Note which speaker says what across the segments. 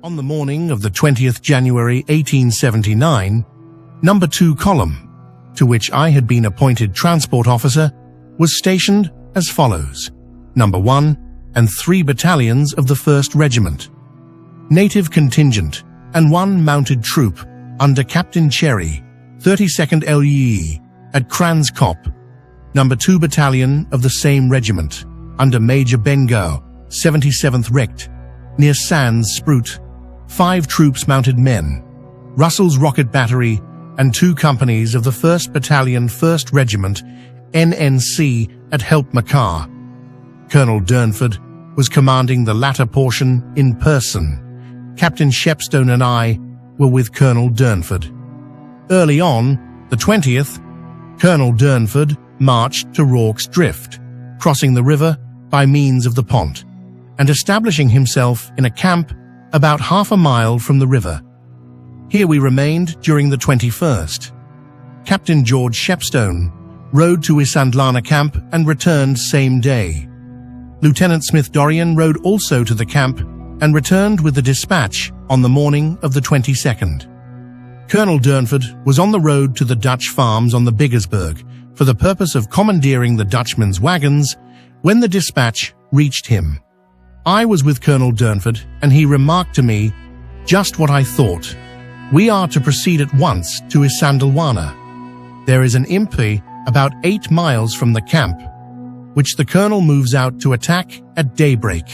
Speaker 1: On the morning of the 20th January 1879, Number 2 Column, to which I had been appointed transport officer, was stationed as follows: Number 1 and 3 battalions of the 1st Regiment, native contingent, and 1 mounted troop under Captain Cherry, 32nd LE, at Kranz Kop. Number 2 Battalion of the same regiment, under Major Bengo, 77th Recht, near Sands Sprout, 5 troops mounted men, Russell's Rocket Battery, and 2 companies of the 1st Battalion 1st Regiment, NNC, at Help Makar. Colonel Durnford was commanding the latter portion in person. Captain Shepstone and I were with Colonel Durnford. Early on, the 20th, Colonel Durnford marched to Rorke's Drift, crossing the river by means of the pont, and establishing himself in a camp about half a mile from the river. Here we remained during the 21st. Captain George Shepstone rode to Isandlwana camp and returned same day. Lieutenant Smith Dorian rode also to the camp and returned with the dispatch on the morning of the 22nd. Colonel Durnford was on the road to the Dutch farms on the Biggersberg for the purpose of commandeering the Dutchmen's wagons when the dispatch reached him. I was with Colonel Durnford, and he remarked to me just what I thought. We are to proceed at once to Isandlwana. There is an impi about 8 miles from the camp, which the colonel moves out to attack at daybreak.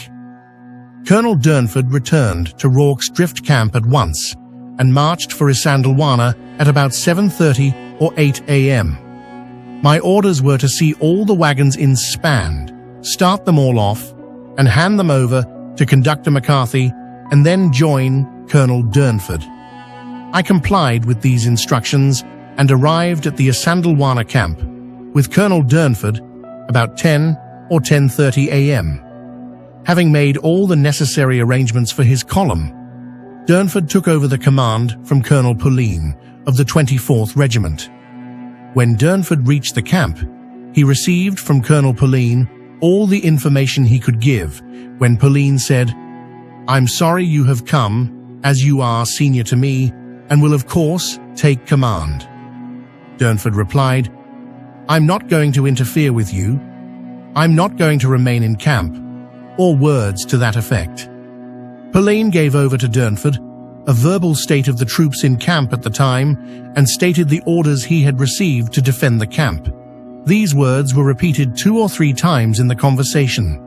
Speaker 1: Colonel Durnford returned to Rorke's Drift camp at once and marched for Isandlwana at about 7:30 or 8 a.m. My orders were to see all the wagons inspanned, start them all off, and hand them over to Conductor McCarthy and then join Colonel Durnford. I complied with these instructions and arrived at the Isandlwana camp with Colonel Durnford about 10 or 10:30 a.m. Having made all the necessary arrangements for his column, Durnford took over the command from Colonel Pauline of the 24th Regiment. When Durnford reached the camp, he received from Colonel Pauline all the information he could give when Pauline said, "I'm sorry you have come, as you are senior to me, and will of course take command." Durnford replied, "I'm not going to interfere with you. I'm not going to remain in camp," or words to that effect. Pauline gave over to Durnford a verbal state of the troops in camp at the time and stated the orders he had received to defend the camp. These words were repeated 2 or 3 times in the conversation.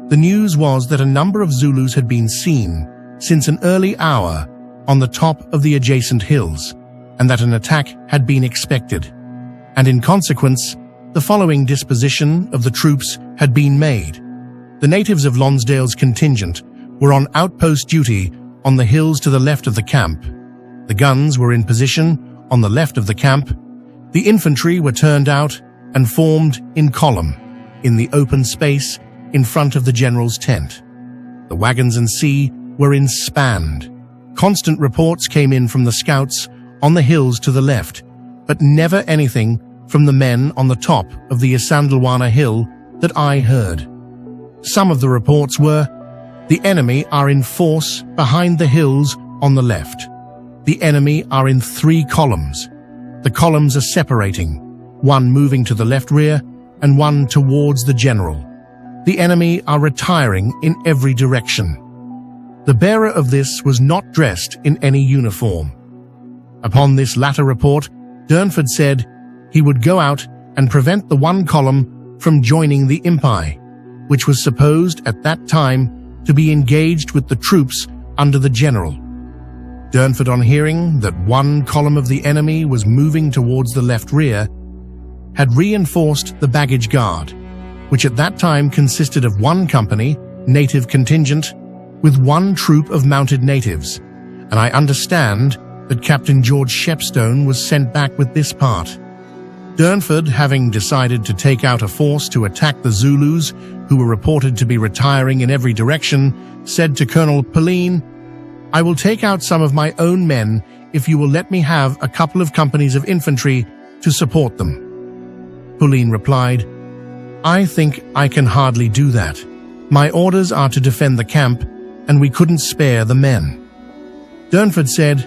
Speaker 1: The news was that a number of Zulus had been seen since an early hour on the top of the adjacent hills, and that an attack had been expected, and in consequence, the following disposition of the troops had been made. The natives of Lonsdale's contingent were on outpost duty on the hills to the left of the camp. The guns were in position on the left of the camp. The infantry were turned out and formed in column in the open space in front of the general's tent. The wagons and sea were inspanned. Constant reports came in from the scouts on the hills to the left, but never anything from the men on the top of the Isandlwana hill that I heard. Some of the reports were, "The enemy are in force behind the hills on the left. The enemy are in 3 columns. The columns are separating, one moving to the left rear and one towards the general. The enemy are retiring in every direction." The bearer of this was not dressed in any uniform. Upon this latter report, Durnford said he would go out and prevent the 1 column from joining the impi, which was supposed at that time to be engaged with the troops under the general. Durnford, on hearing that 1 column of the enemy was moving towards the left rear, had reinforced the baggage guard, which at that time consisted of 1 company, native contingent, with 1 troop of mounted natives, and I understand that Captain George Shepstone was sent back with this part. Durnford, having decided to take out a force to attack the Zulus, who were reported to be retiring in every direction, said to Colonel Pauline, "I will take out some of my own men if you will let me have a couple of companies of infantry to support them." Pauline replied, "I think I can hardly do that. My orders are to defend the camp, and we couldn't spare the men." Durnford said,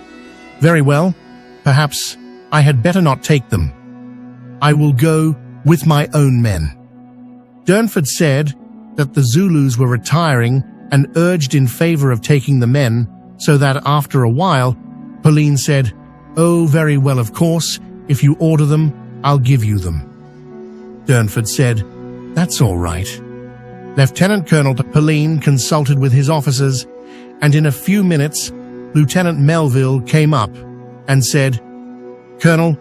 Speaker 1: "Very well, perhaps I had better not take them. I will go with my own men." Durnford said that the Zulus were retiring and urged in favor of taking the men, so that after a while, Pauline said, "Oh, very well, of course, if you order them, I'll give you them." Durnford said, "That's all right." Lieutenant Colonel Pauline consulted with his officers, and in a few minutes, Lieutenant Melville came up and said, "Colonel,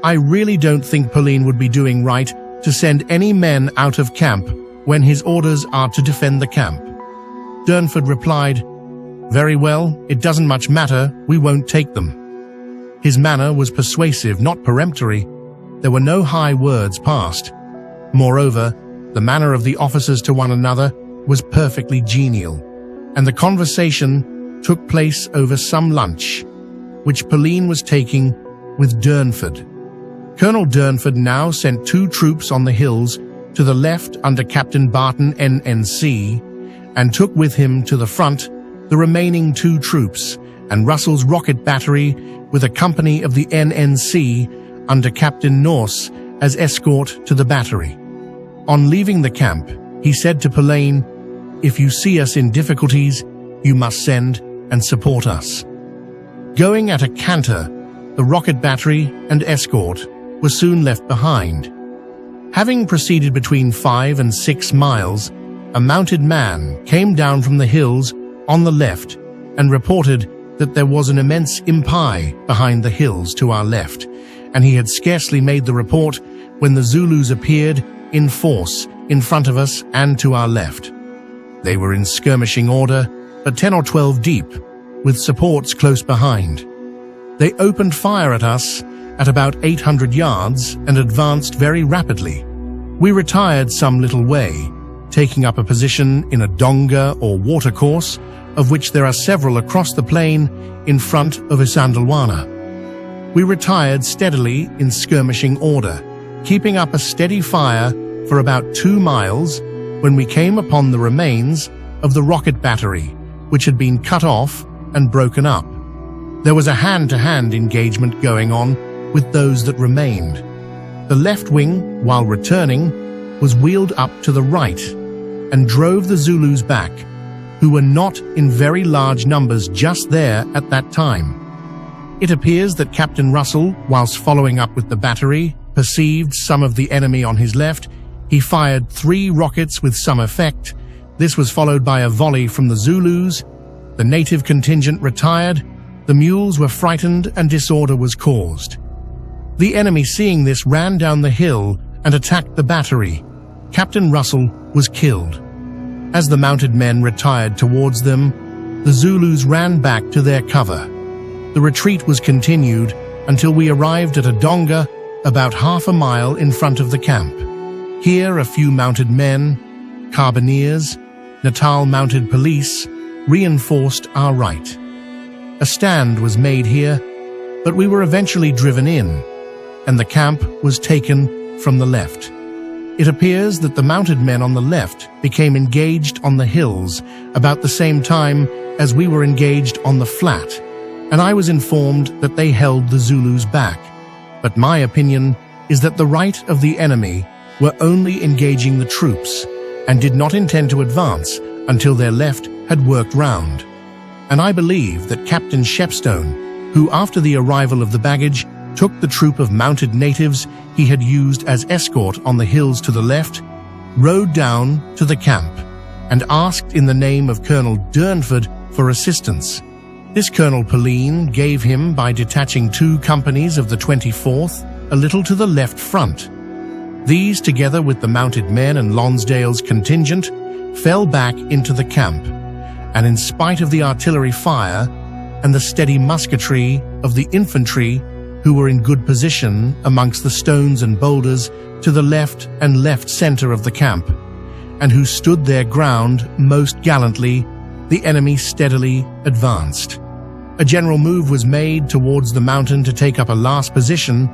Speaker 1: I really don't think Pauline would be doing right to send any men out of camp when his orders are to defend the camp." Durnford replied, "Very well, it doesn't much matter, we won't take them." His manner was persuasive, not peremptory. There were no high words passed. Moreover, the manner of the officers to one another was perfectly genial, and the conversation took place over some lunch, which Pauline was taking with Durnford. Colonel Durnford now sent 2 troops on the hills to the left under Captain Barton NNC, and took with him to the front the remaining 2 troops and Russell's rocket battery with a company of the NNC under Captain Norse as escort to the battery. On leaving the camp, he said to Pauline, "If you see us in difficulties, you must send and support us." Going at a canter, the rocket battery and escort were soon left behind. Having proceeded between 5 and 6 miles, a mounted man came down from the hills on the left and reported that there was an immense impai behind the hills to our left, and he had scarcely made the report when the Zulus appeared in force in front of us and to our left. They were in skirmishing order, but 10 or 12 deep, with supports close behind. They opened fire at us at about 800 yards and advanced very rapidly. We retired some little way, taking up a position in a donga or watercourse, of which there are several across the plain in front of Isandlwana. We retired steadily in skirmishing order, keeping up a steady fire for about 2 miles when we came upon the remains of the rocket battery, which had been cut off and broken up. There was a hand-to-hand engagement going on with those that remained. The left wing, while returning, was wheeled up to the right and drove the Zulus back, who were not in very large numbers just there at that time. It appears that Captain Russell, whilst following up with the battery, perceived some of the enemy on his left. He fired 3 rockets with some effect. This was followed by a volley from the Zulus. The native contingent retired. The mules were frightened and disorder was caused. The enemy, seeing this, ran down the hill and attacked the battery. Captain Russell was killed. As the mounted men retired towards them, the Zulus ran back to their cover. The retreat was continued until we arrived at a donga about half a mile in front of the camp. Here a few mounted men, carbineers, Natal mounted police, reinforced our right. A stand was made here, but we were eventually driven in, and the camp was taken from the left. It appears that the mounted men on the left became engaged on the hills about the same time as we were engaged on the flat, and I was informed that they held the Zulus back. But my opinion is that the right of the enemy were only engaging the troops and did not intend to advance until their left had worked round. And I believe that Captain Shepstone, who after the arrival of the baggage took the troop of mounted natives he had used as escort on the hills to the left, rode down to the camp and asked in the name of Colonel Durnford for assistance. This Colonel Pauline gave him by detaching 2 companies of the 24th a little to the left front. These, together with the mounted men and Lonsdale's contingent, fell back into the camp, and in spite of the artillery fire and the steady musketry of the infantry, who were in good position amongst the stones and boulders to the left and left center of the camp, and who stood their ground most gallantly, the enemy steadily advanced. A general move was made towards the mountain to take up a last position,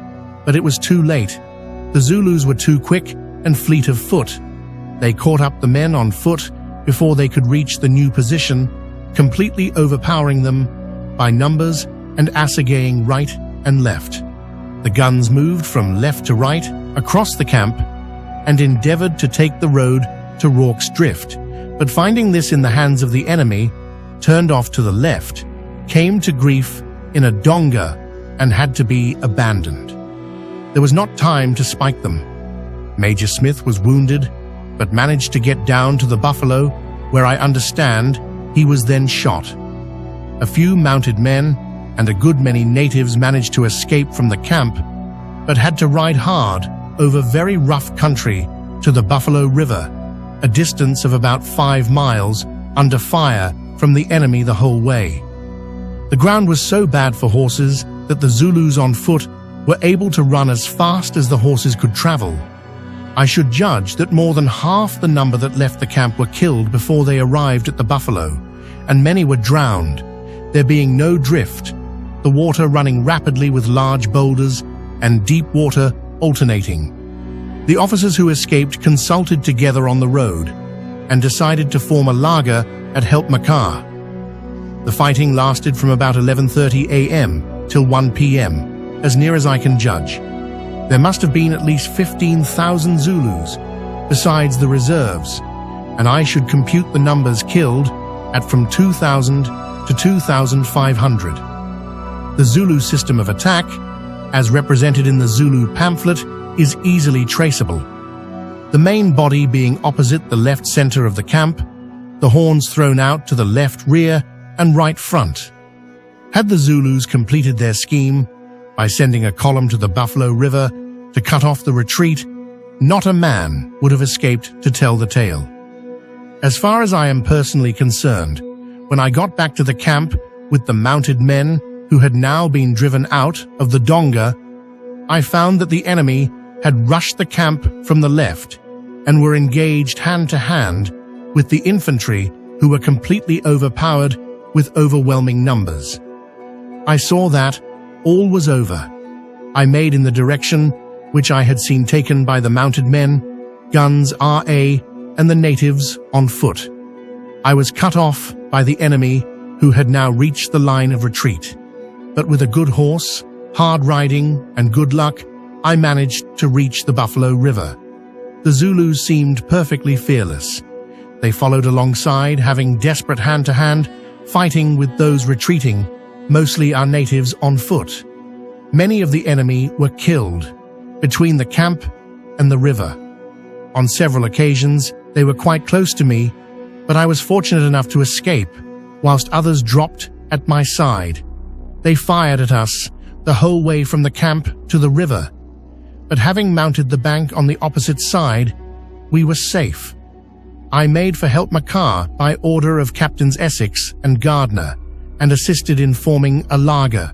Speaker 1: but it was too late. The Zulus were too quick and fleet of foot. They caught up the men on foot before they could reach the new position, completely overpowering them by numbers and assegaiing right and left. The guns moved from left to right across the camp and endeavored to take the road to Rorke's Drift, but finding this in the hands of the enemy, turned off to the left, came to grief in a donga and had to be abandoned. There was not time to spike them. Major Smith was wounded, but managed to get down to the buffalo, where I understand he was then shot. A few mounted men and a good many natives managed to escape from the camp, but had to ride hard over very rough country to the Buffalo River, a distance of about 5 miles, under fire from the enemy the whole way. The ground was so bad for horses that the Zulus on foot were able to run as fast as the horses could travel. I should judge that more than half the number that left the camp were killed before they arrived at the buffalo, and many were drowned, there being no drift, the water running rapidly with large boulders and deep water alternating. The officers who escaped consulted together on the road and decided to form a laager at Help Makar. The fighting lasted from about 11:30 a.m. till 1 p.m., as near as I can judge. There must have been at least 15,000 Zulus, besides the reserves, and I should compute the numbers killed at from 2,000 to 2,500. The Zulu system of attack, as represented in the Zulu pamphlet, is easily traceable. The main body being opposite the left center of the camp, the horns thrown out to the left rear and right front. Had the Zulus completed their scheme by sending a column to the Buffalo River to cut off the retreat, not a man would have escaped to tell the tale. As far as I am personally concerned, when I got back to the camp with the mounted men who had now been driven out of the donga, I found that the enemy had rushed the camp from the left and were engaged hand-to-hand with the infantry who were completely overpowered with overwhelming numbers. I saw that all was over. I made in the direction which I had seen taken by the mounted men, guns RA, and the natives on foot. I was cut off by the enemy who had now reached the line of retreat, but with a good horse, hard riding, and good luck, I managed to reach the Buffalo River. The Zulus seemed perfectly fearless. They followed alongside, having desperate hand-to-hand fighting with those retreating, mostly our natives on foot. Many of the enemy were killed between the camp and the river. On several occasions, they were quite close to me, but I was fortunate enough to escape, whilst others dropped at my side. They fired at us the whole way from the camp to the river, but having mounted the bank on the opposite side, we were safe. I made for Help Makar by order of Captains Essex and Gardner, and assisted in forming a laager.